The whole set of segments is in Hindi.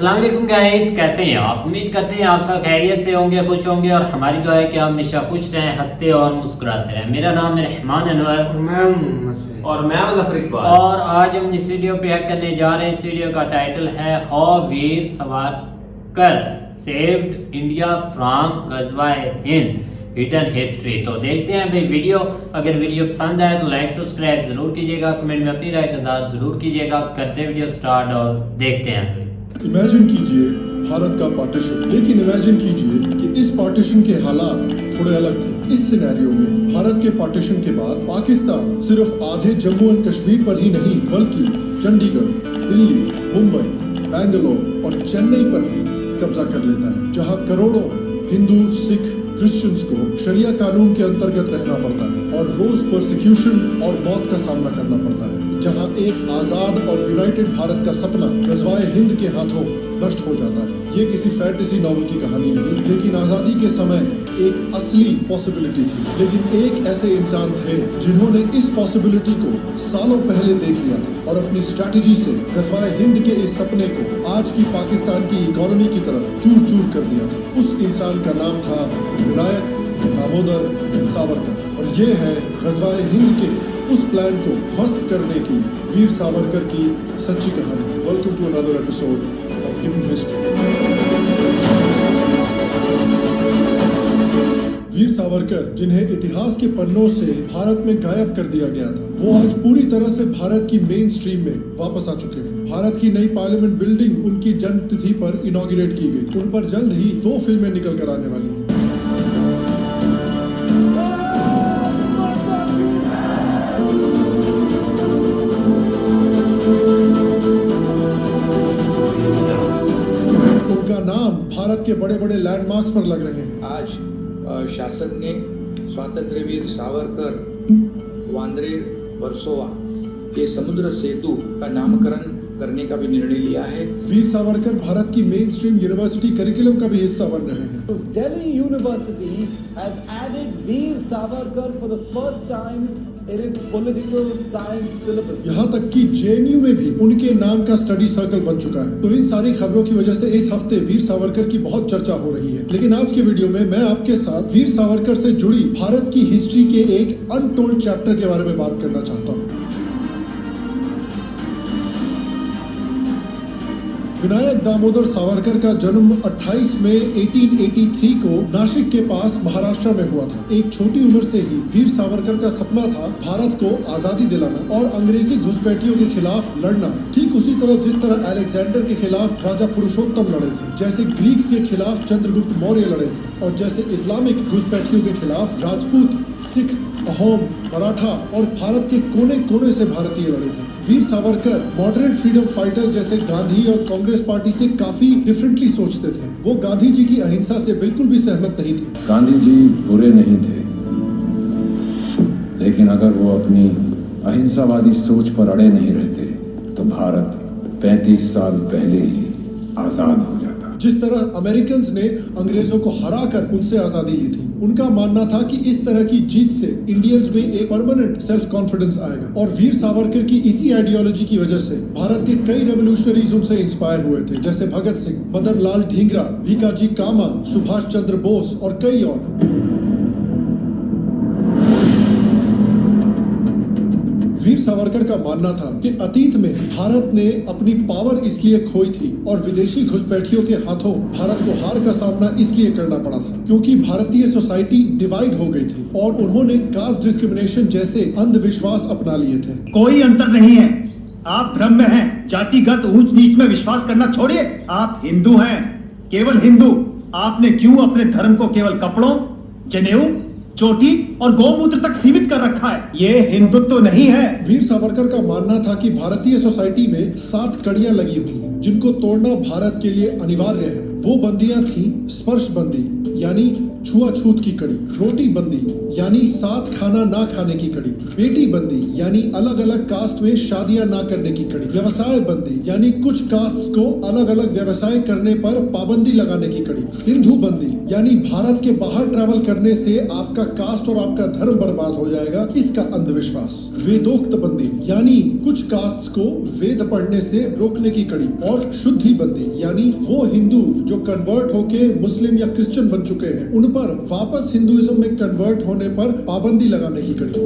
अस्सलाम वालेकुम गाइस, कैसे हैं आप? उम्मीद करते हैं आप सब खैरियत से होंगे, खुश होंगे और हमारी दुआ है कि आप हमेशा खुश रहें, हंसते और मुस्कुराते रहें। मेरा नाम है रहमान अनवर और मैं मुजफ्फर इकबाल। और आज हम जिस वीडियो पे रिएक्ट करने जा रहे हैं, इस वीडियो का टाइटल है how Veer Savarkar saved India from गजवाए हिंद हिडन हिस्ट्री। तो देखते हैं भाई वीडियो। अगर वीडियो पसंद आए तो लाइक सब्सक्राइब जरूर कीजिएगा, कमेंट में अपनी राय का इज़हार जरूर कीजिएगा। करते हैं वीडियो स्टार्ट और देखते हैं। इमेजिन कीजिए भारत का पार्टीशन, लेकिन इमेजिन कीजिए कि इस पार्टीशन के हालात थोड़े अलग थे। इस सिनेरियो में भारत के पार्टीशन के बाद पाकिस्तान सिर्फ आधे जम्मू एंड कश्मीर पर ही नहीं बल्कि चंडीगढ़, दिल्ली, मुंबई, बेंगलोर और चेन्नई पर भी कब्जा कर लेता है, जहां करोड़ों हिंदू, सिख, क्रिश्चियंस को शरिया कानून के अंतर्गत रहना पड़ता है और रोज प्रोसिक्यूशन और मौत का सामना करना पड़ता है। जहां एक आजाद और यूनाइटेड भारत का सपना गजवाए हिंद के हाथों नष्ट हो जाता है। ये किसी फैंटेसी नॉवल की कहानी नहीं, लेकिन आजादी के समय एक असली पॉसिबिलिटी थी। लेकिन एक ऐसे इंसान थे जिन्होंने इस पॉसिबिलिटी को सालों पहले देख लिया था और अपनी स्ट्रैटेजी से गजवाए हिंद के इस सपने को आज की पाकिस्तान की इकोनॉमी की तरह चूर चूर कर दिया था। उस इंसान का नाम था विनायक दामोदर सावरकर और ये है गजवाए हिंद के उस प्लान को ध्वस्त करने की वीर सावरकर की सच्ची कहानी। Welcome to another episode of hidden history. Veer Savarkar, जिन्हें इतिहास के पन्नों से भारत में गायब कर दिया गया था, वो आज पूरी तरह से भारत की मेन स्ट्रीम में वापस आ चुके हैं। भारत की नई पार्लियामेंट बिल्डिंग उनकी जन्म तिथि पर इनॉग्रेट की गई। उन पर जल्द ही 2 फिल्में निकल कर आने वाली हैं। उनका नाम भारत के बड़े बड़े लैंडमार्क्स पर लग रहे हैं। आज शासन ने स्वातंत्र्य वीर सावरकर वांद्रे वर्सोवा के समुद्र सेतु का नामकरण करने का भी निर्णय लिया है। वीर सावरकर भारत की मेन स्ट्रीम यूनिवर्सिटी करिकुलम का भी हिस्सा बन रहे हैं। Delhi University has added Veer Savarkar for the first time in its political science syllabus. यहाँ तक कि JNU में भी उनके नाम का स्टडी सर्कल बन चुका है। तो इन सारी खबरों की वजह से इस हफ्ते वीर सावरकर की बहुत चर्चा हो रही है। लेकिन आज के वीडियो में मैं आपके साथ वीर सावरकर से जुड़ी भारत की हिस्ट्री के एक अनटोल्ड चैप्टर के बारे में बात करना चाहता हूँ। विनायक दामोदर सावरकर का जन्म 28 मई 1883 को नासिक के पास महाराष्ट्र में हुआ था। एक छोटी उम्र से ही वीर सावरकर का सपना था भारत को आजादी दिलाना और अंग्रेजी घुसपैठियों के खिलाफ लड़ना, ठीक उसी तरह जिस तरह अलेक्जेंडर के खिलाफ राजा पुरुषोत्तम लड़े थे, जैसे ग्रीक्स के खिलाफ चंद्रगुप्त मौर्य लड़े थे और जैसे इस्लामिक घुसपैठियों के खिलाफ राजपूत, सिख, अहोम, मराठा और भारत के कोने कोने से भारतीय लड़े थे। Veer Savarkar moderate freedom fighter जैसे गांधी और कांग्रेस पार्टी से काफी डिफरेंटली सोचते थे। वो गांधी जी की अहिंसा से बिल्कुल भी सहमत नहीं थे। गांधी जी बुरे नहीं थे, लेकिन अगर वो अपनी अहिंसावादी सोच पर अड़े नहीं रहते तो भारत 35 साल पहले ही आजाद हो जाता। जिस तरह अमेरिकन ने अंग्रेजों को हराकर उनसे आजादी ली थी, उनका मानना था कि इस तरह की जीत से इंडियंस में एक परमानेंट सेल्फ कॉन्फिडेंस आएगा और वीर सावरकर की इसी आइडियोलॉजी की वजह से भारत के कई रेवोल्यूशनरीज उनसे इंस्पायर हुए थे, जैसे भगत सिंह, मदन लाल ढींगरा, भीकाजी कामा, सुभाष चंद्र बोस और कई और। वीर सावरकर का मानना था कि अतीत में भारत ने अपनी पावर इसलिए खोई थी और विदेशी घुसपैठियों के हाथों भारत को हार का सामना इसलिए करना पड़ा था क्योंकि भारतीय सोसाइटी डिवाइड हो गई थी और उन्होंने कास्ट डिस्क्रिमिनेशन जैसे अंधविश्वास अपना लिए थे। कोई अंतर नहीं है, आप भ्रम में हैं। जातिगत ऊंच नीच में विश्वास करना छोड़िए। आप हिंदू हैं, केवल हिंदू। आपने क्यों अपने धर्म को केवल कपड़ों, जनेऊ, चोटी और गौमूत्र तक सीमित कर रखा है? ये हिंदुत्व तो नहीं है। वीर सावरकर का मानना था कि भारतीय सोसाइटी में 7 कड़ियां लगी हुई हैं, जिनको तोड़ना भारत के लिए अनिवार्य है। वो बंदियां थी स्पर्श बंदी, यानी छुआछूत की कड़ी, रोटी बंदी यानी साथ खाना ना खाने की कड़ी, बेटी बंदी यानी अलग अलग कास्ट में शादियां ना करने की कड़ी, व्यवसाय बंदी यानी कुछ कास्ट को अलग अलग व्यवसाय करने पर पाबंदी लगाने की कड़ी, सिंधु बंदी यानी भारत के बाहर ट्रैवल करने से आपका कास्ट और आपका धर्म बर्बाद हो जाएगा, इसका अंधविश्वास, वेदोक्त बंदी यानी कुछ कास्ट को वेद पढ़ने से रोकने की कड़ी, और शुद्धि बंदी यानी वो हिंदू जो कन्वर्ट होके मुस्लिम या क्रिश्चियन बन चुके हैं उन पर वापस हिंदुइज्म में कन्वर्ट होने पर पाबंदी लगाने की कड़ी।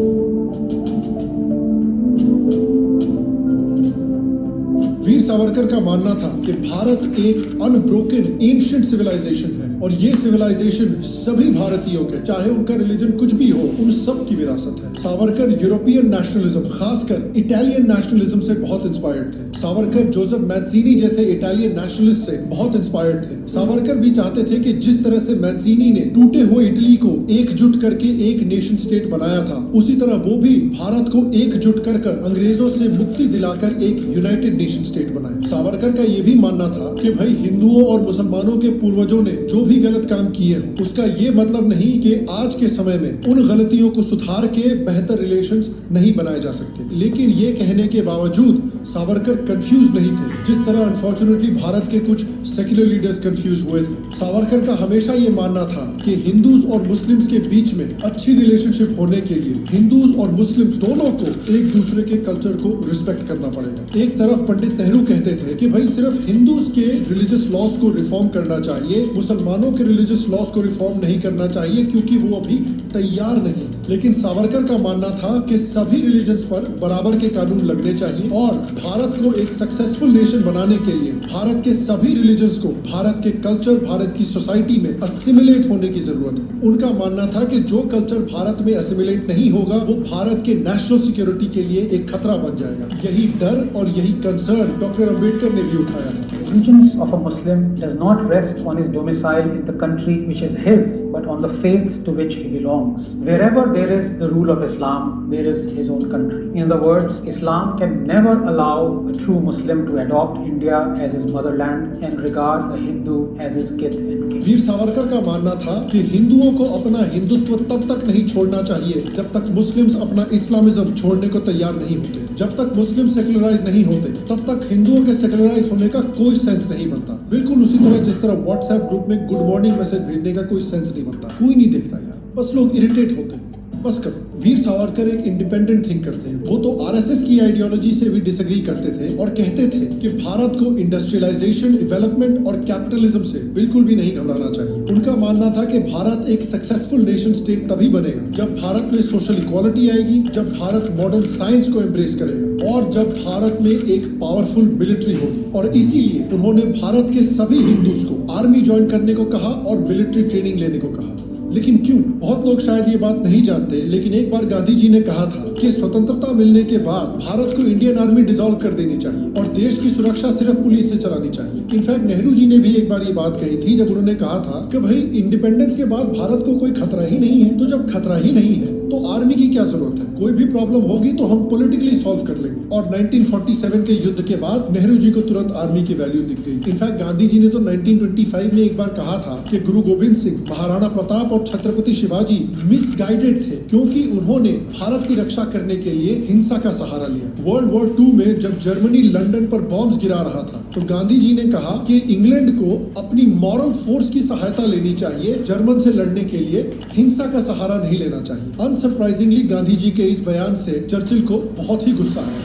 वीर सावरकर का मानना था कि भारत एक अनब्रोकन एंशिएंट सिविलाइजेशन है और ये सिविलाइजेशन सभी भारतीयों के, चाहे उनका रिलीजन कुछ भी हो, उन सब की विरासत है। सावरकर यूरोपियन नेशनलिज्म, खासकर इटालियन नेशनलिज्म से बहुत इंस्पायर्ड थे। सावरकर जोसेफ मैज़ीनी जैसे इटालियन नेशनलिस्ट से बहुत इंस्पायर्ड थे। सावरकर भी चाहते थे कि जिस तरह से मैज़ीनी ने टूटे हुए इटली को एकजुट करके एक नेशन स्टेट बनाया था, उसी तरह वो भी भारत को एकजुट कर अंग्रेजों से मुक्ति दिलाकर एक यूनाइटेड नेशन स्टेट बनाए। सावरकर का ये भी मानना था कि भाई हिंदुओं और मुसलमानों के पूर्वजों ने जो भी गलत काम किए हैं, उसका ये मतलब नहीं कि आज के समय में उन गलतियों को सुधार के बेहतर रिलेशंस नहीं बनाए जा सकते। लेकिन ये कहने के बावजूद सावरकर कंफ्यूज नहीं थे, जिस तरह अनफॉर्चुनेटली भारत के कुछ सेक्युलर लीडर्स कंफ्यूज हुए थे। सावरकर का हमेशा ये मानना था कि हिंदूज और मुस्लिम्स के बीच में अच्छी रिलेशनशिप होने के लिए हिंदूज और मुस्लिम्स दोनों को एक दूसरे के कल्चर को रिस्पेक्ट करना पड़ेगा। एक तरफ पंडित नेहरू कहते थे कि भाई सिर्फ हिंदूज के रिलीजियस लॉज को रिफॉर्म करना चाहिए, मुसलमानों के रिलीजियस लॉज को रिफॉर्म नहीं करना चाहिए क्योंकि वो अभी तैयार नहीं। लेकिन सावरकर का मानना था कि सभी रिलीजन्स पर बराबर के कानून लगने चाहिए और भारत को एक सक्सेसफुल नेशन बनाने के लिए भारत के सभी रिलीजन्स को भारत के कल्चर, भारत की सोसाइटी में असिमिलेट होने की जरूरत है। उनका मानना था कि जो कल्चर भारत में असिमिलेट नहीं होगा वो भारत के नेशनल सिक्योरिटी के लिए एक खतरा बन जाएगा। यही डर और यही कंसर्न डॉक्टर अंबेडकर ने भी उठाया था। Allegiance of a Muslim does not rest on his domicile in the country which is his, but on the faith to which he belongs. Wherever there is the rule of Islam, there is his own country. In the words, Islam can never allow a true Muslim to adopt India as his motherland and regard a Hindu as his kith and kin. Veer Savarkar का मानना था कि हिंदुओं को अपना हिंदुत्व तब तक नहीं छोड़ना चाहिए जब तक मुस्लिम्स अपना इस्लामिज्म छोड़ने को तैयार नहीं होते। जब तक मुस्लिम सेकुलराइज नहीं होते तब तक हिंदुओं के सेकुलराइज होने का कोई सेंस नहीं बनता। बिल्कुल उसी तरह जिस तरह व्हाट्सएप ग्रुप में गुड मॉर्निंग मैसेज भेजने का कोई सेंस नहीं बनता। कोई नहीं देखता यार, बस लोग इरिटेट होते हैं। बस करो। वीर सावरकर एक इंडिपेंडेंट थिंकर थे। वो तो आरएसएस की आइडियोलॉजी से भी डिसएग्री करते थे और कहते थे कि भारत को इंडस्ट्रियलाइजेशन, डेवलपमेंट और कैपिटलिज्म से बिल्कुल भी नहीं घबराना चाहिए। उनका मानना था कि भारत एक सक्सेसफुल नेशन स्टेट तभी बनेगा जब भारत में सोशल इक्वालिटी आएगी, जब भारत मॉडर्न साइंस को एम्ब्रेस करेगा और जब भारत में एक पावरफुल मिलिट्री होगी। और इसीलिए उन्होंने भारत के सभी हिंदूज को आर्मी ज्वाइन करने को कहा और मिलिट्री ट्रेनिंग लेने को कहा। लेकिन क्यों? बहुत लोग शायद ये बात नहीं जानते, लेकिन एक बार गांधी जी ने कहा था कि स्वतंत्रता मिलने के बाद भारत को इंडियन आर्मी डिसॉल्व कर देनी चाहिए और देश की सुरक्षा सिर्फ पुलिस से चलानी चाहिए। इनफैक्ट नेहरू जी ने भी एक बार ये बात कही थी जब उन्होंने कहा था कि भाई इंडिपेंडेंस के बाद भारत को कोई खतरा ही नहीं है, तो जब खतरा ही नहीं है तो आर्मी की क्या जरूरत है? कोई भी प्रॉब्लम होगी तो हम पॉलिटिकली सॉल्व कर लेंगे। और 1947 के युद्ध के बाद नेहरू जी को तुरंत आर्मी की वैल्यू दिख गई। इनफैक्ट गांधी जी ने तो 1925 में एक बार कहा था कि गुरु गोविंद सिंह, महाराणा प्रताप और छत्रपति शिवाजी मिसगाइडेड थे क्योंकि उन्होंने भारत की रक्षा करने के लिए हिंसा का सहारा लिया। वर्ल्ड वॉर 2 में जब जर्मनी लंदन पर बॉम्ब्स गिरा रहा था तो गांधी जी ने कहा कि इंग्लैंड को अपनी मॉरल फोर्स की सहायता लेनी चाहिए, जर्मन से लड़ने के लिए हिंसा का सहारा नहीं लेना चाहिए। अनसरप्राइजिंगली गांधी जी के इस बयान से चर्चिल को बहुत ही गुस्सा आया।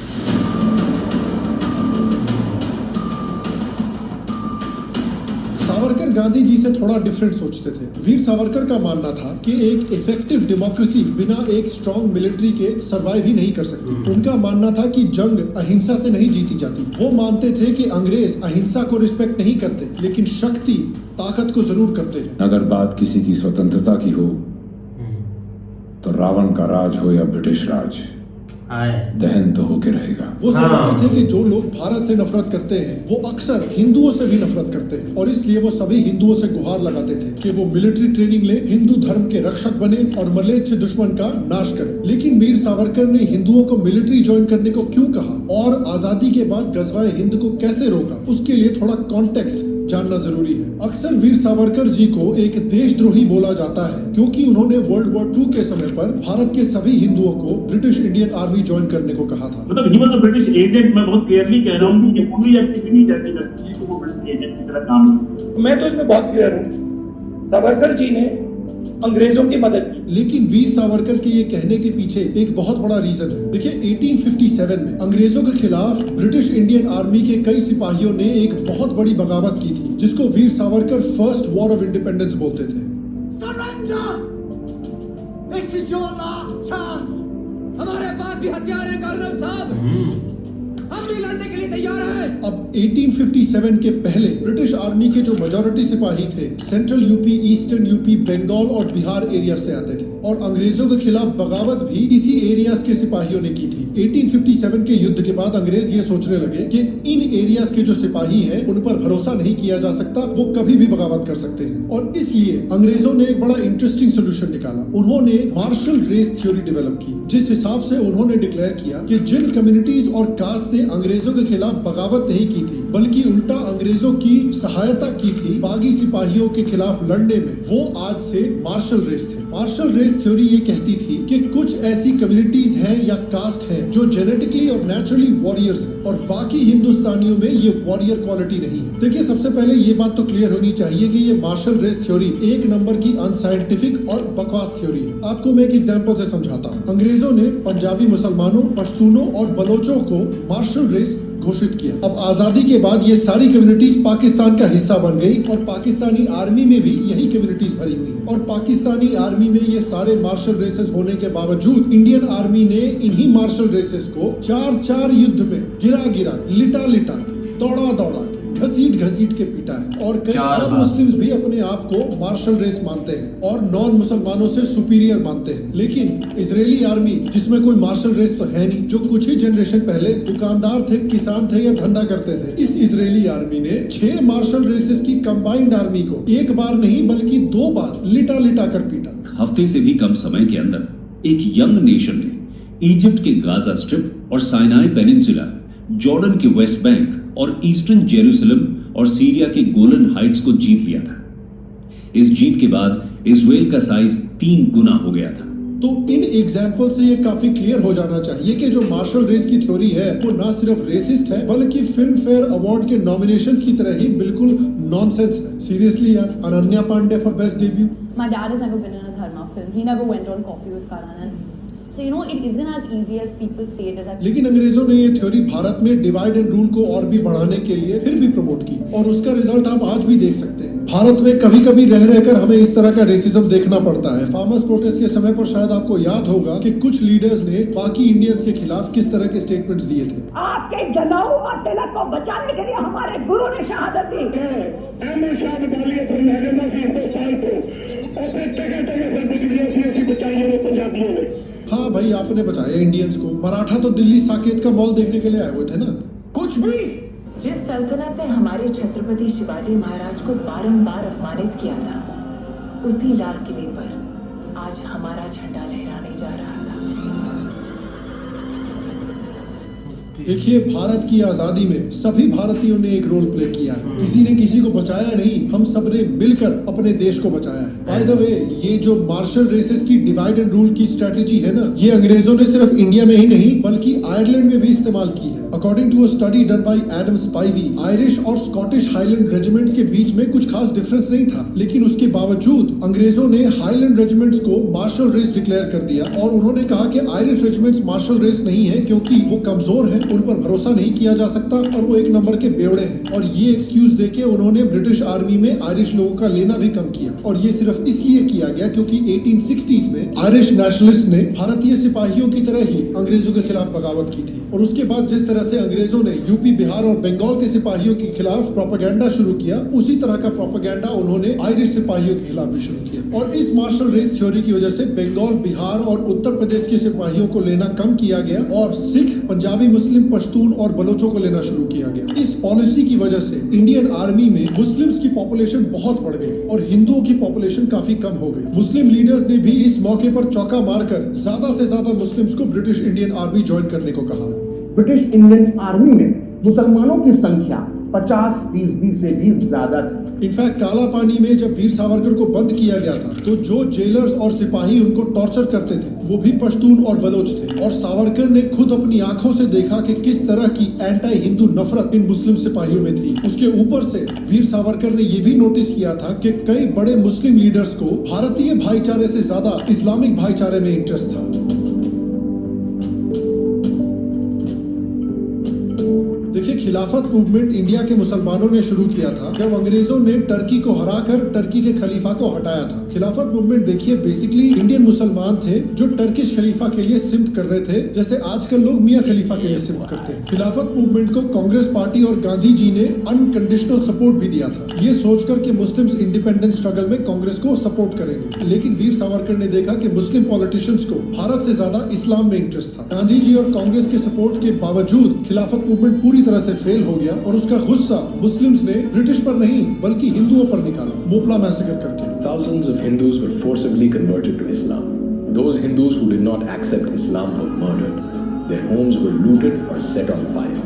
सावरकर गांधी जी से थोड़ा डिफरेंट सोचते थे। वीर सावरकर का मानना था कि एक इफेक्टिव डेमोक्रेसी बिना एक स्ट्रॉन्ग मिलिट्री के सरवाइव ही नहीं कर सकती। उनका मानना था कि जंग अहिंसा से नहीं जीती जाती। वो मानते थे कि अंग्रेज अहिंसा को रिस्पेक्ट नहीं करते, लेकिन शक्ति, ताकत को जरूर करते हैं। अगर बात किसी की स्वतंत्रता की हो तो रावण का राज हो या ब्रिटिश राज, दहन तो होके रहेगा। वो समझते थे कि जो लोग भारत से नफरत करते हैं वो अक्सर हिंदुओं से भी नफरत करते हैं और इसलिए वो सभी हिंदुओं से गुहार लगाते थे कि वो मिलिट्री ट्रेनिंग ले, हिंदू धर्म के रक्षक बने और मलेच्छ दुश्मन का नाश करें। लेकिन वीर सावरकर ने हिंदुओं को मिलिट्री ज्वाइन करने को क्यों कहा और आजादी के बाद गजवाए हिंद को कैसे रोका, उसके लिए थोड़ा कॉन्टेक्स्ट जानना जरूरी है। अक्सर वीर सावरकर जी को एक देशद्रोही बोला जाता है क्योंकि उन्होंने वर्ल्ड वॉर 2 के समय पर भारत के सभी हिंदुओं को ब्रिटिश इंडियन आर्मी ज्वाइन करने को कहा था। मतलब he was a British agent. मैं बहुत क्लियरली कह रहा हूँ कि पूरी एक्टिविटी जैसी लगती है कि वो ब्रिटिश एजेंट की तरह काम करते हैं। मैं तो इसमें बहुत क्लियर हूँ, सावरकर जी ने अंग्रेजों की मदद की। लेकिन वीर सावरकर के ये कहने के पीछे एक बहुत बड़ा रीजन है। देखिए 1857 में अंग्रेजों के खिलाफ ब्रिटिश इंडियन आर्मी के कई सिपाहियों ने एक बहुत बड़ी बगावत की थी जिसको Veer Savarkar first war of independence बोलते थे। This is your last chance. हमारे पास भी हथियार हैं कर्नल साहब, हम भी लड़ने के लिए तैयार हैं। अब 1857 के पहले ब्रिटिश आर्मी के जो मेजॉरिटी सिपाही थे central UP, eastern UP, Bengal और बिहार एरिया से आते थे और अंग्रेजों के खिलाफ बगावत भी इसी एरियाज के सिपाहियों ने की थी। 1857 के युद्ध के बाद अंग्रेज ये सोचने लगे कि इन एरियाज के जो सिपाही हैं उन पर भरोसा नहीं किया जा सकता, वो कभी भी बगावत कर सकते हैं और इसलिए अंग्रेजों ने एक बड़ा इंटरेस्टिंग सोल्यूशन निकाला। उन्होंने मार्शल रेस थ्योरी डेवलप की जिस हिसाब से उन्होंने डिक्लेयर किया कि जिन कम्युनिटीज और कास्ट ने अंग्रेजों के खिलाफ बगावत नहीं की थी बल्कि उल्टा अंग्रेजों की सहायता की थी बागी सिपाहियों के खिलाफ लड़ने में, वो आज से मार्शल रेस थे। मार्शल रेस थ्योरी ये कहती थी कि कुछ ऐसी कम्युनिटीज हैं या कास्ट हैं जो जेनेटिकली और नेचुरली वॉरियर्स हैं और बाकी हिंदुस्तानियों में ये वॉरियर क्वालिटी नहीं है। देखिए सबसे पहले ये बात तो क्लियर होनी चाहिए कि ये मार्शल रेस थ्योरी एक नंबर की अनसाइंटिफिक और बकवास थ्योरी है। आपको मैं एक एग्जांपल से समझाता हूँ। अंग्रेजों ने पंजाबी मुसलमानों, पश्तूनों और बलोचों को मार्शल रेस घोषित किया। अब आजादी के बाद ये सारी कम्युनिटीज पाकिस्तान का हिस्सा बन गई और पाकिस्तानी आर्मी में भी यही कम्युनिटीज भरी हुई है और पाकिस्तानी आर्मी में ये सारे मार्शल रेसेस होने के बावजूद इंडियन आर्मी ने इन्हीं मार्शल रेसेस को 4-4 युद्ध में गिरा लिटा के दौड़ा के घसीट के पीटा है और कई अरब मुस्लिम्स भी अपने आप को मार्शल रेस मानते हैं और नॉन मुसलमानों से सुपीरियर मानते हैं। लेकिन इजरायली आर्मी जिसमें कोई मार्शल रेस तो है नहीं, जो कुछ ही जनरेशन पहले दुकानदार थे, किसान थे या धंधा करते थे, इस इजरायली आर्मी ने 6 मार्शल रेसेस की कंबाइंड आर्मी को एक बार नहीं बल्कि 2 बार लिटा कर पीटा। हफ्ते से भी कम समय के अंदर एक यंग नेशन ने इजिप्ट के गाजा स्ट्रिप और साइनाई पेनिनसुला, जॉर्डन के वेस्ट बैंक और ईस्टर्न जेरूसलम और सीरिया के गोलन हाइट्स को जीत लिया था। इस जीत के बाद इजराइल का साइज 3 गुना हो गया था। तो इन एग्जाम्पल से ये काफी क्लियर हो जाना चाहिए कि जो मार्शल रेस की थ्योरी है वो ना सिर्फ रेसिस्ट है बल्कि फिल्म फेयर अवार्ड के नॉमिनेशंस की तरह ही बिल्कुल नॉनसेंस है। सीरियसली यार, Ananya Pandey for best debut. My dad has never been in a Dharma film. He never went on coffee with Karan. So you know, it isn't as easy as people say it is. लेकिन अंग्रेजों ने ये थ्योरी भारत में डिवाइड एंड रूल को और भी बढ़ाने के लिए फिर भी प्रमोट की और उसका रिजल्ट आप आज भी देख सकते हैं। भारत में कभी कभी रहकर हमें इस तरह का रेसिज्म देखना पड़ता है। फार्मर्स प्रोटेस्ट के समय पर शायद आपको याद होगा कि कुछ लीडर्स ने बाकी इंडियंस के खिलाफ किस तरह के स्टेटमेंट्स दिए थे। आपके जलाऊ और तिलक को बचाने के लिए हमारे गुरु ने शहादत दी। हाँ भाई, आपने बचाया इंडियंस को। मराठा तो दिल्ली साकेत का मॉल देखने के लिए आए हुए थे ना। कुछ भी जिस सल्तनत ने हमारे छत्रपति शिवाजी महाराज को बारंबार अपमानित किया था, उसी लाल किले पर आज हमारा झंडा लहराने जा रहा था। देखिए, भारत की आजादी में सभी भारतीयों ने एक रोल प्ले किया है। किसी ने किसी को बचाया नहीं, हम सब ने मिलकर अपने देश को बचाया है। बाय द वे, ये जो मार्शल रेसेस की डिवाइड एंड रूल की स्ट्रेटेजी है ना, ये अंग्रेजों ने सिर्फ इंडिया में ही नहीं बल्कि आयरलैंड में भी इस्तेमाल की है। According to a study done by Adam Spivey, Irish और स्कॉटिश हाईलैंड रेजिमेंट्स के बीच में कुछ खास डिफरेंस नहीं था, लेकिन उसके बावजूद अंग्रेजों ने हाईलैंड रेजिमेंट्स को मार्शल रेस डिक्लेयर कर दिया और उन्होंने कहा कि आयरिश रेजिमेंट्स मार्शल रेस नहीं है क्योंकि वो कमजोर है, उन पर भरोसा नहीं किया जा सकता और वो एक नंबर के बेवड़े हैं। और ये एक्सक्यूज देके उन्होंने ब्रिटिश आर्मी में आयरिश लोगों का लेना भी कम किया और ये सिर्फ इसलिए किया गया क्योंकि 1860s में आयरिश नेशनलिस्ट ने भारतीय सिपाहियों की तरह ही अंग्रेजों के खिलाफ बगावत की थी। और उसके बाद जिस तरह से अंग्रेजों ने यूपी, बिहार और बंगाल के सिपाहियों के खिलाफ प्रोपेगेंडा शुरू किया, उसी तरह का प्रोपेगेंडा उन्होंने आयरिश सिपाहियों के खिलाफ भी शुरू किया। और इस मार्शल रेस थ्योरी की वजह से बंगाल, बिहार और उत्तर प्रदेश के सिपाहियों को लेना कम किया गया और सिख, पंजाबी, मुस्लिम, पश्तून और बलोचों को लेना शुरू किया गया। इस पॉलिसी की वजह से इंडियन आर्मी में मुस्लिम्स की पॉपुलेशन बहुत बढ़ गई और हिंदुओं की पॉपुलेशन काफी कम हो गई। मुस्लिम लीडर्स ने भी इस मौके पर चौका मारकर ज्यादा से ज्यादा मुस्लिम्स को ब्रिटिश इंडियन आर्मी ज्वाइन करने को कहा। ब्रिटिश इंडियन आर्मी में मुसलमानों की संख्या 50% से भी ज्यादा थी। इनफैक्ट काला पानी में जब वीर सावरकर को बंद किया गया था तो जो जेलर्स और सिपाही उनको टॉर्चर करते थे वो भी पश्तून और बलोच थे, और सावरकर ने खुद अपनी आंखों से देखा कि किस तरह की एंटी हिंदू नफरत इन मुस्लिम सिपाहियों में थी। उसके ऊपर से वीर सावरकर ने ये भी नोटिस किया था कि कई बड़े मुस्लिम लीडर्स को भारतीय भाईचारे से ज्यादा इस्लामिक भाईचारे में इंटरेस्ट था। देखिए, खिलाफत मूवमेंट इंडिया के मुसलमानों ने शुरू किया था जब अंग्रेजों ने टर्की को हराकर टर्की के खलीफा को हटाया था। खिलाफत मूवमेंट देखिए बेसिकली इंडियन मुसलमान थे जो टर्किश खलीफा के लिए सिमत कर रहे थे, जैसे आजकल लोग मियां खलीफा के लिए सिमत करते हैं। खिलाफत मूवमेंट को कांग्रेस पार्टी और गांधी जी ने अनकंडीशनल सपोर्ट भी दिया था, ये सोचकर कि मुस्लिम्स इंडिपेंडेंस स्ट्रगल में कांग्रेस को सपोर्ट करेंगे। लेकिन वीर सावरकर ने देखा कि मुस्लिम पॉलिटिशियंस को भारत से ज्यादा इस्लाम में इंटरेस्ट था। गांधी जी और कांग्रेस के सपोर्ट के बावजूद खिलाफत मूवमेंट पूरी तरह से फेल हो गया और उसका गुस्सा मुस्लिम्स ने ब्रिटिश पर नहीं बल्कि हिंदुओं पर निकाला, मोपला मैसेकर करके। Thousands of Hindus were forcibly converted to Islam. Those Hindus who did not accept Islam were murdered. Their homes were looted or set on fire.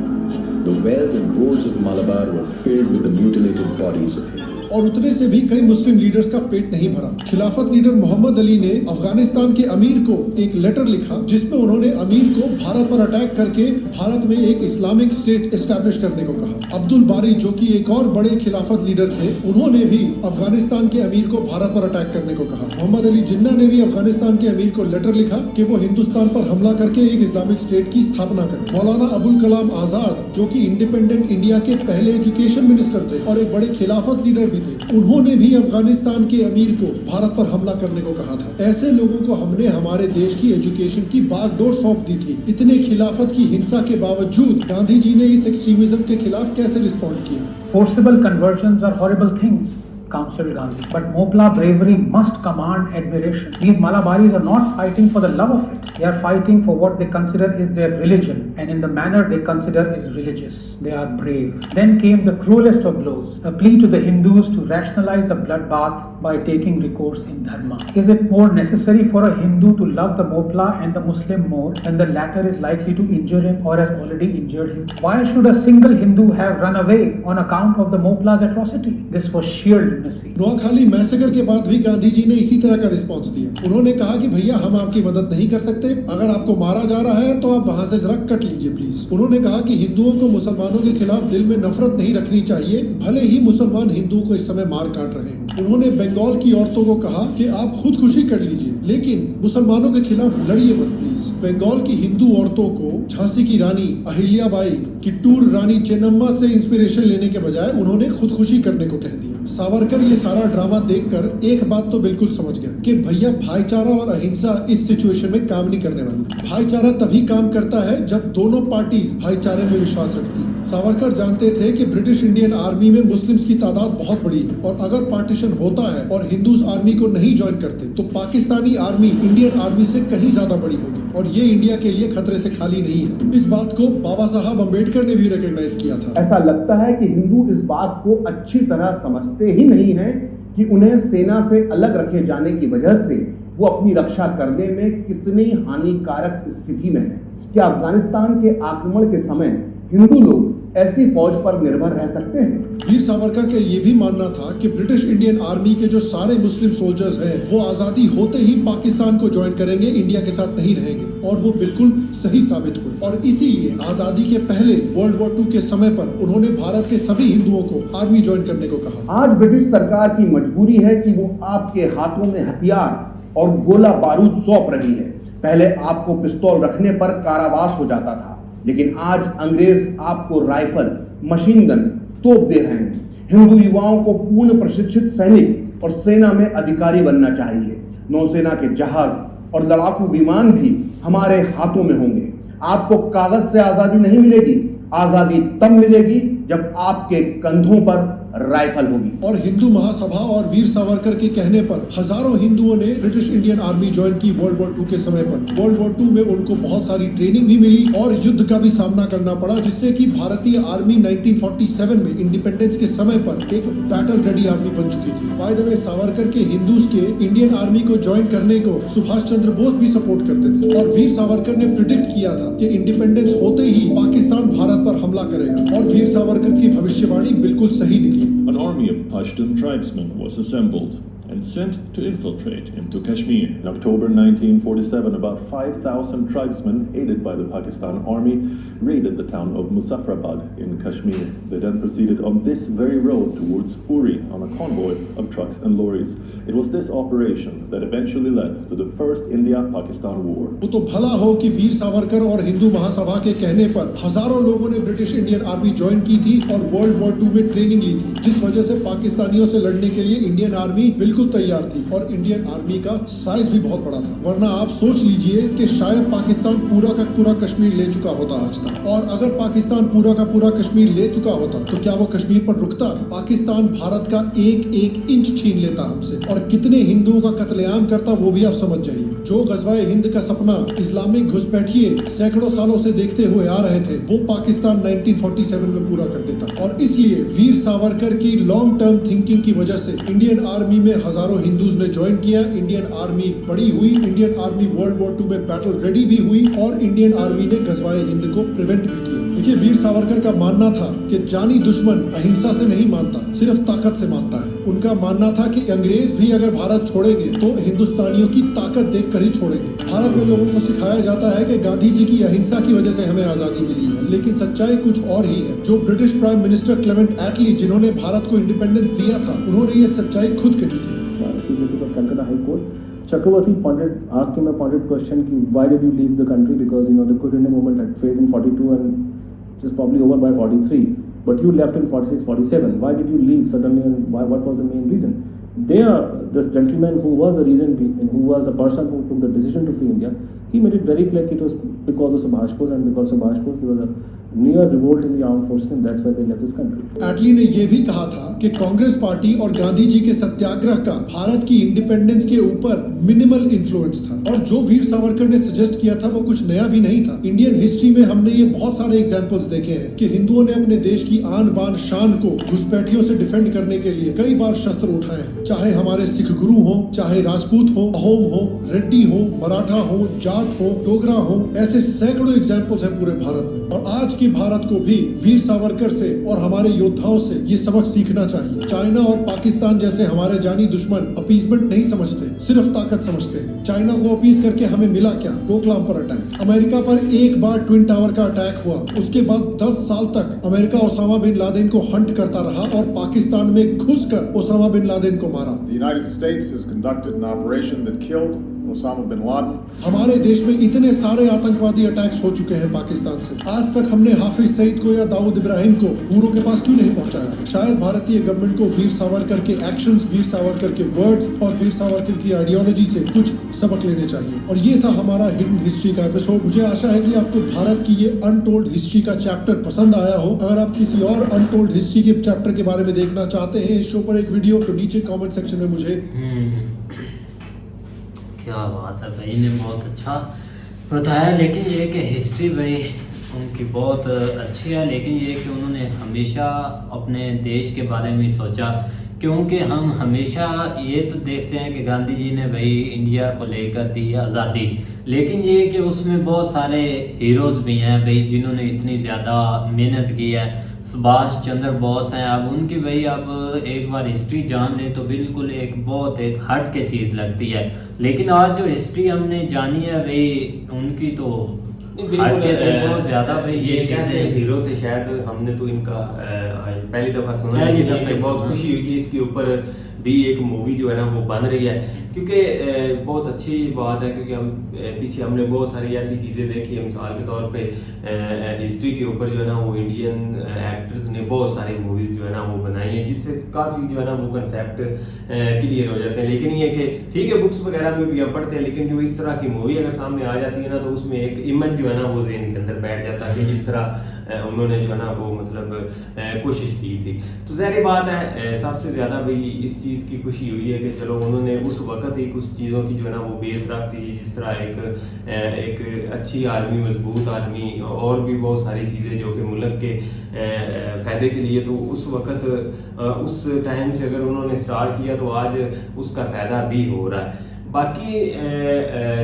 The wells and bowls of Malabar were filled with the mutilated bodies of Hindus. और उतने से भी कई मुस्लिम लीडर्स का पेट नहीं भरा। खिलाफत लीडर मोहम्मद अली ने अफगानिस्तान के अमीर को एक लेटर लिखा जिसमें उन्होंने अमीर को भारत पर अटैक करके भारत में एक इस्लामिक स्टेट एस्टैब्लिश करने को कहा। अब्दुल बारी जो कि एक और बड़े खिलाफत लीडर थे, उन्होंने भी अफगानिस्तान के अमीर को भारत पर अटैक करने को कहा। मोहम्मद अली जिन्ना ने भी अफगानिस्तान के अमीर को लेटर लिखा कि वो हिंदुस्तान पर हमला करके एक इस्लामिक स्टेट की स्थापना करे। मौलाना अबुल कलाम आजाद जो कि इंडिपेंडेंट इंडिया के पहले एजुकेशन मिनिस्टर थे और एक बड़े खिलाफत लीडर भी थे, उन्होंने भी अफगानिस्तान के अमीर को भारत पर हमला करने को कहा था। ऐसे लोगों को हमने हमारे देश की एजुकेशन की बागडोर सौंप दी थी। इतने खिलाफत की हिंसा के बावजूद गांधी जी ने इस एक्सट्रीमिज्म के खिलाफ कैसे रिस्पॉन्ड किया? Forcible conversions are horrible things, counseled Gandhi. But Mopla bravery must command admiration. These Malabaris are not fighting for the love of it. They are fighting for what they consider is their religion, and in the manner they consider is religious. They are brave. Then came the cruelest of blows, a plea to the Hindus to rationalize the bloodbath by taking recourse in dharma. Is it more necessary for a Hindu to love the Mopla and the Muslim more when the latter is likely to injure him or has already injured him? Why should a single Hindu have run away on account of the Mopla's atrocity? This was sheer Noakhali massacre के बाद भी गांधी जी ने इसी तरह का रिस्पांस दिया। उन्होंने कहा कि भैया हम आपकी मदद नहीं कर सकते, अगर आपको मारा जा रहा है तो आप वहां से जरा कट लीजिए प्लीज। उन्होंने कहा कि हिंदुओं को मुसलमानों के खिलाफ दिल में नफरत नहीं रखनी चाहिए, भले ही मुसलमान हिंदुओं को इस समय मार काट रहे हैं। उन्होंने बंगाल की औरतों को कहा कि आप खुदकुशी कर लीजिए लेकिन मुसलमानों के खिलाफ लड़िए मत प्लीज। बंगाल की हिंदू औरतों को झांसी की रानी अहिल्याबाई, किट्टूर रानी चेन्नम्मा से इंस्पिरेशन लेने के बजाय उन्होंने खुदकुशी करने को कह दिया। सावरकर ये सारा ड्रामा देखकर एक बात तो बिल्कुल समझ गया कि भैया भाईचारा और अहिंसा इस सिचुएशन में काम नहीं करने वाली। भाईचारा तभी काम करता है जब दोनों पार्टीज भाईचारे में विश्वास रखती है। सावरकर जानते थे कि ब्रिटिश इंडियन आर्मी में मुस्लिम्स की तादाद बहुत बड़ी है और अगर पार्टीशन होता है और हिंदूज आर्मी को नहीं ज्वाइन करते तो पाकिस्तानी आर्मी इंडियन आर्मी से कहीं ज्यादा बड़ी होगी और ये इंडिया के लिए खतरे से खाली नहीं है। इस बात को बाबा साहब अम्बेडकर ने भी रिकॉग्नाइज किया था। ऐसा लगता है कि हिंदू इस बात को अच्छी तरह समझते ही नहीं है कि उन्हें सेना से अलग रखे जाने की वजह से वो अपनी रक्षा करने में कितनी हानिकारक स्थिति में है। क्या अफगानिस्तान के आक्रमण के समय हिंदू लोग ऐसी फौज पर निर्भर रह सकते हैं? वीर सावरकर का ये भी मानना था कि ब्रिटिश इंडियन आर्मी के जो सारे मुस्लिम सोल्जर्स हैं वो आजादी होते ही पाकिस्तान को ज्वाइन करेंगे, इंडिया के साथ नहीं रहेंगे, और वो बिल्कुल सही साबित हुए। और इसीलिए आजादी के पहले वर्ल्ड वॉर 2 के समय पर उन्होंने भारत के सभी हिंदुओं को आर्मी ज्वाइन करने को कहा। आज ब्रिटिश सरकार की मजबूरी है कि वो आपके हाथों में हथियार और गोला बारूद सौंप रही है। पहले आपको पिस्तौल रखने पर कारावास हो जाता था, लेकिन आज अंग्रेज आपको राइफल, मशीन गन, तोप दे रहे हैं। हिंदू युवाओं को पूर्ण प्रशिक्षित सैनिक और सेना में अधिकारी बनना चाहिए। नौसेना के जहाज और लड़ाकू विमान भी हमारे हाथों में होंगे। आपको कागज से आजादी नहीं मिलेगी, आजादी तब मिलेगी जब आपके कंधों पर राइफल होगी। और हिंदू महासभा और वीर सावरकर के कहने पर हजारों हिंदुओं ने ब्रिटिश इंडियन आर्मी ज्वाइन की वर्ल्ड वॉर 2 के समय पर। वर्ल्ड वॉर 2 में उनको बहुत सारी ट्रेनिंग भी मिली और युद्ध का भी सामना करना पड़ा, जिससे कि भारतीय आर्मी 1947 में इंडिपेंडेंस के समय पर एक बैटल रेडी आर्मी बन चुकी थी। बाय द वे, सावरकर के हिंदूज के इंडियन आर्मी को ज्वाइन करने को सुभाष चंद्र बोस भी सपोर्ट करते थे और वीर सावरकर ने प्रिडिक्ट किया था कि इंडिपेंडेंस होते ही पाकिस्तान भारत भारत पर हमला करेगा और वीर सावरकर की भविष्यवाणी बिल्कुल सही निकली। An army of Pashtun tribesmen was assembled and sent to infiltrate into Kashmir. In October 1947, about 5,000 tribesmen, aided by the Pakistan Army, raided the town of Muzaffarabad in Kashmir. They then proceeded on this very road towards Uri on a convoy of trucks and lorries. It was this operation that eventually led to the first India-Pakistan war. वो तो भला हो कि वीर सावरकर और हिंदू महासभा के कहने पर हजारों लोगों ने ब्रिटिश इंडियन आर्मी ज्वाइन की थी और वर्ल्ड वॉर 2 में ट्रेनिंग ली थी, जिस वजह से पाकिस्तानियों से लड़ने के लिए इंडियन आर्मी बिल्कुल तैयार थी और इंडियन आर्मी का साइज भी बहुत बड़ा था। वरना आप सोच लीजिए कि शायद पाकिस्तान पूरा का पूरा कश्मीर ले चुका होता आज तक। और अगर पाकिस्तान पूरा का पूरा कश्मीर ले चुका होता तो क्या वो कश्मीर पर रुकता? पाकिस्तान भारत का एक एक इंच छीन लेता हमसे और कितने हिंदुओं का कत्लेआम करता वो भी आप समझ जाइए। जो गजवाए हिंद का सपना इस्लामिक घुसपैठिए सैकड़ों सालों से देखते हुए आ रहे थे, वो पाकिस्तान 1947 में पूरा कर देता। और इसलिए वीर सावरकर की लॉन्ग टर्म थिंकिंग की वजह से इंडियन आर्मी में हजारों हिंदूज ने ज्वाइन किया, इंडियन आर्मी बड़ी हुई, इंडियन आर्मी वर्ल्ड वॉर 2 में बैटल रेडी भी हुई और इंडियन आर्मी ने गजवाए हिंद को प्रिवेंट भी किया। देखिए, वीर सावरकर का मानना था कि जानी दुश्मन अहिंसा से नहीं मानता, सिर्फ ताकत से मानता है। उनका मानना था कि अंग्रेज भी अगर भारत छोड़ेंगे तो हिंदुस्तानियों की ताकत देखकर ही छोड़ेंगे। भारत में लोगों को सिखाया जाता है कि गांधी जी की अहिंसा की वजह से हमें आजादी मिली है, लेकिन सच्चाई कुछ और ही है। जो ब्रिटिश प्राइम मिनिस्टर क्लेमेंट एटली, जिन्होंने भारत को इंडिपेंडेंस दिया था, उन्होंने ये सच्चाई खुद कही थी। Chakravarti asked him a pointed question: why did you leave the country? Because the Quit India movement had failed in 42 and just probably over by 43. But you left in 46, 47. Why did you leave suddenly, and what was the main reason? This gentleman who was the reason, who was the person who took the decision to free India, he made it very clear that it was because of Subhash Bose, and because of Subhash Bose there was a near revolt in the armed forces, and that's why they left this country. एटली ने यह भी कहा था कि कांग्रेस पार्टी और गांधी जी के सत्याग्रह का भारत की इंडिपेंडेंस के ऊपर मिनिमल इन्फ्लुएंस था, और जो वीर सावरकर ने सजेस्ट किया था वो कुछ नया भी नहीं था। इंडियन हिस्ट्री में हमने ये बहुत सारे एग्जांपल्स देखे हैं कि हिंदुओं ने अपने देश की आन बान शान को घुसपैठियों से डिफेंड करने के लिए कई बार शस्त्र उठाए हैं, चाहे हमारे सिख गुरु हो, चाहे राजपूत हो, अहोम हो, रेड्डी हो, मराठा हो, जाट हो, डोगरा हो, ऐसे सैकड़ों एग्जांपल्स हैं पूरे भारत में। और आज के भारत को भी वीर सावरकर से और हमारे योद्धाओं से ये सबक सीखना चाहिए। चाइना और पाकिस्तान जैसे हमारे जानी दुश्मन अपीसमेंट नहीं समझते, सिर्फ ताकत समझते हैं। चाइना को अपीस करके हमें मिला क्या? डोकलाम पर अटैक। अमेरिका पर एक बार ट्विन टावर का अटैक हुआ, उसके बाद 10 साल तक अमेरिका ओसामा बिन लादेन को हंट करता रहा और पाकिस्तान में घुसकर ओसामा बिन लादेन को मारा। The United States has conducted an operation that killed Osama bin Laden. हमारे देश में इतने सारे आतंकवादी अटैक्स हो चुके हैं पाकिस्तान से, आज तक हमने हाफिज सईद को या दाऊद इब्राहिम को पूरों के पास क्यों नहीं पहुंचाया? शायद भारतीय गवर्नमेंट को वीर सावरकर के एक्शंस, वीर सावरकर के वर्ड्स और वीर सावरकर की आइडियोलॉजी से कुछ सबक लेने चाहिए। और ये था हमारा हिडन हिस्ट्री का एपिसोड। मुझे आशा है कि आपको भारत की ये अनटोल्ड हिस्ट्री का चैप्टर पसंद आया हो। अगर आप किसी और अनटोल्ड हिस्ट्री के चैप्टर के बारे में देखना चाहते हैं इस शो पर एक वीडियो, तो नीचे कमेंट सेक्शन में मुझे क्या बात है भाई, ने बहुत अच्छा बताया। लेकिन ये कि हिस्ट्री भाई उनकी बहुत अच्छी है, लेकिन ये कि उन्होंने हमेशा अपने देश के बारे में सोचा, क्योंकि हम हमेशा ये तो देखते हैं कि गांधी जी ने भाई इंडिया को लेकर दी आज़ादी, लेकिन ये कि उसमें बहुत सारे हीरोज़ भी हैं भाई जिन्होंने इतनी ज़्यादा मेहनत की है। सुभाष चंद्र बोस हैं, अब उनकी भाई अब एक बार हिस्ट्री जान ले तो बिल्कुल एक हट के चीज़ लगती है। लेकिन आज जो हिस्ट्री हमने जानी है भाई उनकी तो हट के थे बहुत ज़्यादा भाई। ये कैसे हीरो थे, शायद हमने तो इनका पहली दफ़ा सुना है, बहुत खुशी हुई कि इसके ऊपर भी एक मूवी जो है ना वो बन रही है, क्योंकि बहुत अच्छी बात है, क्योंकि हम पीछे हमने बहुत सारी ऐसी चीज़ें देखी है। मिसाल के तौर पे हिस्ट्री के ऊपर जो है ना वो इंडियन एक्टर्स ने बहुत सारी मूवीज़ जो है ना वो बनाई हैं, जिससे काफ़ी जो है ना वो कंसेप्ट क्लियर हो जाते हैं। लेकिन ये कि ठीक है बुक्स वगैरह में भी हम पढ़ते हैं, लेकिन जो इस तरह की मूवी अगर सामने आ जाती है ना तो उसमें एक इमेज जो है ना वो ज़हन के अंदर बैठ जाता है कि जिस तरह उन्होंने जो है ना वो मतलब कोशिश की थी। तो ज़ाहिर बात है सबसे ज़्यादा भाई इस चीज़ की खुशी हुई है कि चलो उन्होंने उस वक्त ही कुछ चीज़ों की जो है ना वो बेस रख दी, जिस तरह एक अच्छी आर्मी, मजबूत आर्मी और भी बहुत सारी चीज़ें जो कि मुल्क के फ़ायदे के लिए, तो उस वक्त उस टाइम से अगर उन्होंने स्टार्ट किया तो आज उसका फ़ायदा भी हो रहा है। बाकी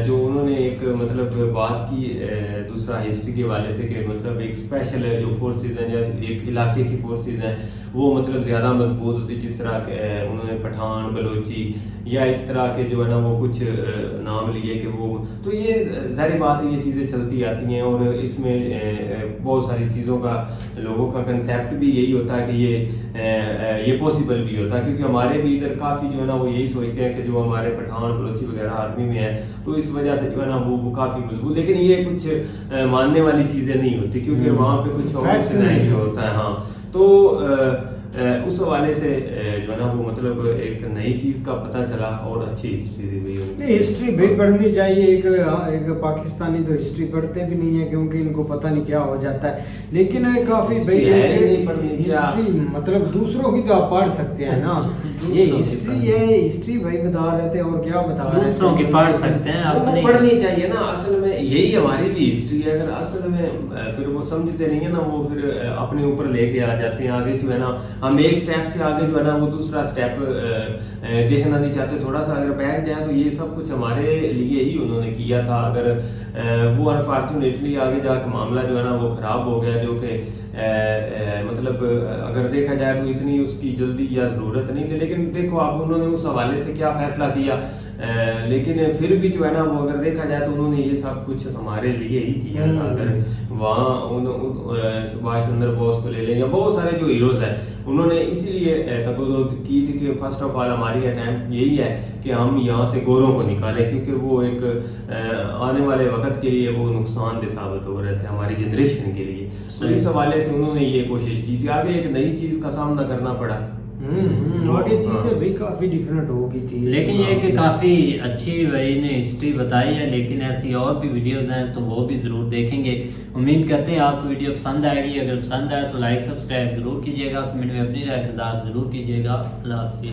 जो उन्होंने एक मतलब बात की दूसरा हिस्ट्री के हवाले से कि मतलब एक स्पेशल जो फोर्सेस हैं या एक इलाके की फोर्सेस हैं वो मतलब ज़्यादा मजबूत होती, जिस तरह के उन्होंने पठान, बलोची या इस तरह के जो है ना वो कुछ नाम लिए कि वो, तो ये ज़ाहिर बात है ये चीज़ें चलती आती हैं और इसमें बहुत सारी चीज़ों का लोगों का कंसेप्ट भी यही होता है कि ये पॉसिबल भी होता है, क्योंकि हमारे भी इधर काफ़ी जो है ना वो यही सोचते हैं कि जो हमारे पठान, बलोची वगैरह आर्मी में है तो इस वजह से जो है ना वो काफ़ी मजबूत, लेकिन ये कुछ मानने वाली चीज़ें नहीं होती क्योंकि वहाँ पे कुछ और से नहीं होता है। हाँ, तो उस हवाले से जो है ना वो मतलब एक नई चीज़ का पता चला और अच्छी हिस्ट्री दी हुई। हिस्ट्री भी पढ़नी चाहिए। एक पाकिस्तानी तो हिस्ट्री पढ़ते भी नहीं है क्योंकि इनको पता नहीं क्या हो जाता है, लेकिन काफ़ी भाई हिस्ट्री मतलब दूसरों की तो आप पढ़ सकते हैं ना, ये हिस्ट्री है, हिस्ट्री भाई बता रहे थे और क्या बता रहे थे, दूसरों की पढ़ सकते हैं, अपनी पढ़नी चाहिए ना। असल में यही हमारी भी हिस्ट्री है, अगर असल में फिर वो समझते नहीं है ना, वो फिर अपने ऊपर लेके आ जाते हैं आगे जो है ना, हम एक स्टेप से आगे जो है ना वो दूसरा स्टेप देखना नहीं चाहते, थोड़ा सा अगर बैठ जाए तो ये सब कुछ हमारे लिए ही उन्होंने किया था। अगर वो अनफॉर्चुनेटली आगे जाकर मामला जो है ना वो ख़राब हो गया, जो कि मतलब अगर देखा जाए तो इतनी उसकी जल्दी या ज़रूरत नहीं थी, लेकिन देखो आप उन्होंने उस हवाले से क्या फ़ैसला किया, लेकिन फिर भी जो है ना वो अगर देखा जाए तो उन्होंने ये सब कुछ हमारे लिए ही किया था। अगर वहाँ सुभाष चंद्र बोस को ले लें या बहुत सारे जो हीरोज़ हैं, उन्होंने इसीलिए तगोद की थी कि फर्स्ट ऑफ ऑल हमारी अटैम्प्ट यही है कि हम यहाँ से गोरों को निकालें, क्योंकि वो एक आने वाले वक्त के लिए वो नुकसानदेह साबित हो रहे थे हमारी जनरेशन के लिए। तो इस हवाले से उन्होंने ये कोशिश की थी। आगे एक नई चीज़ का सामना करना पड़ा, आगे चीज़ें भी काफ़ी डिफरेंट हो गई थी, लेकिन ये कि काफ़ी अच्छी भाई ने हिस्ट्री बताई है, लेकिन ऐसी और भी वीडियोस हैं तो वो भी ज़रूर देखेंगे। उम्मीद करते हैं आपको वीडियो पसंद आएगी, अगर पसंद आए तो लाइक सब्सक्राइब ज़रूर कीजिएगा, कमेंट में अपनी राय का इज़हार ज़रूर कीजिएगा। अल्लाह हाफ़िज़।